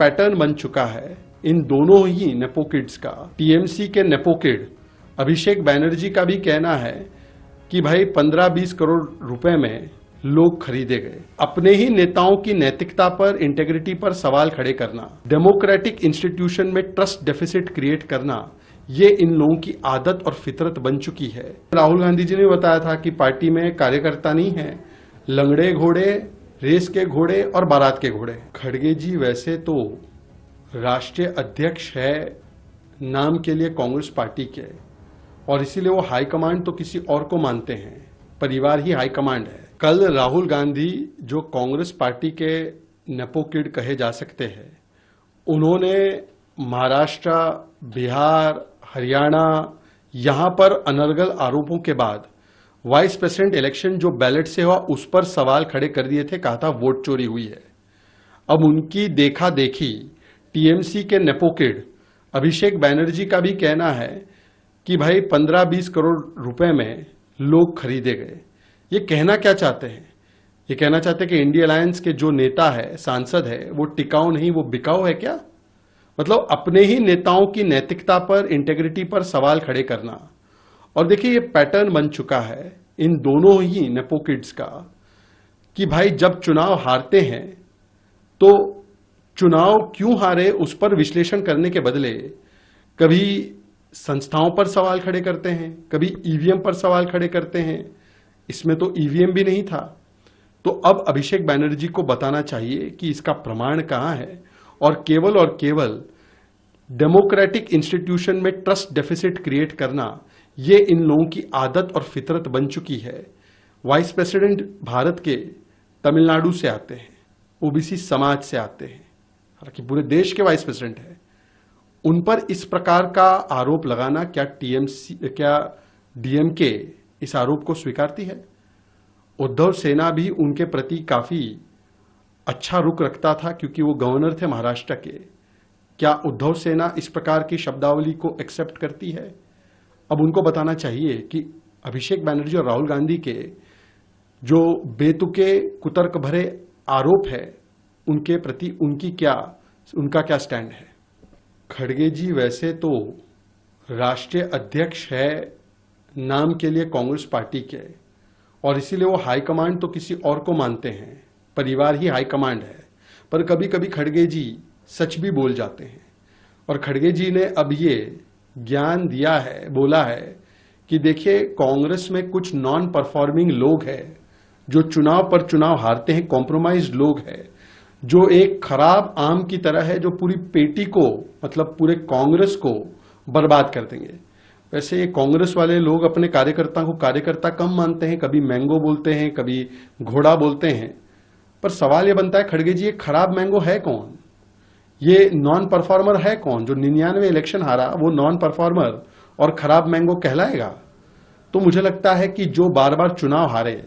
Pattern बन चुका है इन दोनों ही नेपो किड्स का। टीएमसी के नेपो किड अभिषेक बैनर्जी का भी कहना है कि भाई 15-20 करोड़ रुपए में लोग खरीदे गए। अपने ही नेताओं की नैतिकता पर, इंटेग्रिटी पर सवाल खड़े करना, डेमोक्रेटिक इंस्टीट्यूशन में ट्रस्ट डेफिसिट क्रिएट करना, ये इन लोगों की आदत और फितरत बन चुकी है। राहुल गांधी जी ने बताया था कि पार्टी में कार्यकर्ता नहीं है, लंगड़े घोड़े, रेस के घोड़े और बारात के घोड़े। खड़गे जी वैसे तो राष्ट्रीय अध्यक्ष है नाम के लिए कांग्रेस पार्टी के, और इसीलिए वो हाईकमांड तो किसी और को मानते हैं, परिवार ही हाईकमांड है। कल राहुल गांधी जो कांग्रेस पार्टी के नेपो किड कहे जा सकते हैं, उन्होंने महाराष्ट्र, बिहार, हरियाणा यहां पर अनर्गल आरोपों के बाद वाइस प्रेसिडेंट इलेक्शन जो बैलेट से हुआ उस पर सवाल खड़े कर दिए थे, कहा था वोट चोरी हुई है। अब उनकी देखा देखी टीएमसी के नेपो किड अभिषेक बैनर्जी का भी कहना है कि भाई 15-20 करोड़ रुपए में लोग खरीदे गए। ये कहना क्या चाहते हैं? ये कहना चाहते हैं कि इंडिया अलायंस के जो नेता है, सांसद है, वो टिकाऊ नहीं, वो बिकाऊ है क्या? मतलब अपने ही नेताओं की नैतिकता पर, इंटेग्रिटी पर सवाल खड़े करना। और देखिए ये पैटर्न बन चुका है इन दोनों ही नेपो किड्स का कि भाई जब चुनाव हारते हैं तो चुनाव क्यों हारे उस पर विश्लेषण करने के बदले कभी संस्थाओं पर सवाल खड़े करते हैं, कभी ईवीएम पर सवाल खड़े करते हैं। इसमें तो ईवीएम भी नहीं था। तो अब अभिषेक बैनर्जी को बताना चाहिए कि इसका प्रमाण कहां है, और केवल डेमोक्रेटिक इंस्टीट्यूशन में ट्रस्ट डेफिसिट क्रिएट करना, ये इन लोगों की आदत और फितरत बन चुकी है। वाइस प्रेसिडेंट भारत के तमिलनाडु से आते हैं, ओबीसी समाज से आते हैं, हालांकि पूरे देश के वाइस प्रेसिडेंट है, उन पर इस प्रकार का आरोप लगाना, क्या डीएमके इस आरोप को स्वीकारती है? उद्धव सेना भी उनके प्रति काफी अच्छा रुख रखता था क्योंकि वो गवर्नर थे महाराष्ट्र के। क्या उद्धव सेना इस प्रकार की शब्दावली को एक्सेप्ट करती है? अब उनको बताना चाहिए कि अभिषेक बैनर्जी और राहुल गांधी के जो बेतुके कुतर्क भरे आरोप है उनके प्रति उनका क्या स्टैंड है। खड़गे जी वैसे तो राष्ट्रीय अध्यक्ष है नाम के लिए कांग्रेस पार्टी के, और इसीलिए वो हाईकमांड तो किसी और को मानते हैं, परिवार ही हाईकमांड है। पर कभी कभी खड़गे जी सच भी बोल जाते हैं, और खड़गे जी ने अब ये ज्ञान दिया है, बोला है कि देखिए कांग्रेस में कुछ नॉन परफॉर्मिंग लोग हैं जो चुनाव पर चुनाव हारते हैं, कॉम्प्रोमाइज्ड लोग हैं, जो एक खराब आम की तरह है, जो पूरी पेटी को, मतलब पूरे कांग्रेस को बर्बाद कर देंगे। वैसे ये कांग्रेस वाले लोग अपने कार्यकर्ता को कार्यकर्ता कम मानते हैं, कभी मैंगो बोलते हैं, कभी घोड़ा बोलते हैं। पर सवाल ये बनता है खड़गे जी, ये खराब मैंगो है कौन? ये नॉन परफॉर्मर है कौन? जो 99 इलेक्शन हारा वो नॉन परफॉर्मर और खराब मैंगो कहलाएगा? तो मुझे लगता है कि जो बार बार चुनाव हारे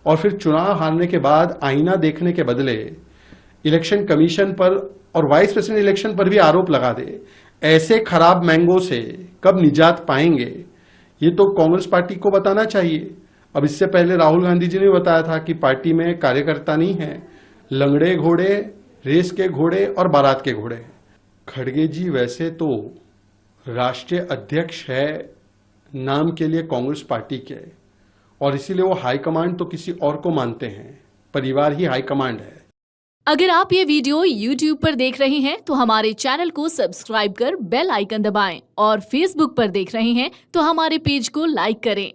और फिर चुनाव हारने के बाद आईना देखने के बदले इलेक्शन कमीशन पर और वाइस प्रेसिडेंट इलेक्शन पर भी आरोप लगा दे, ऐसे खराब मैंगो से कब निजात पाएंगे, ये तो कांग्रेस पार्टी को बताना चाहिए। अब इससे पहले राहुल गांधी जी ने बताया था कि पार्टी में कार्यकर्ता नहीं है, लंगड़े घोड़े, रेस के घोड़े और बारात के घोड़े। खड़गे जी वैसे तो राष्ट्रीय अध्यक्ष है नाम के लिए कांग्रेस पार्टी के, और इसीलिए वो हाईकमांड तो किसी और को मानते हैं, परिवार ही हाईकमांड है। अगर आप ये वीडियो YouTube पर देख रहे हैं तो हमारे चैनल को सब्सक्राइब कर बेल आइकन दबाएं, और Facebook पर देख रहे हैं तो हमारे पेज को लाइक करें।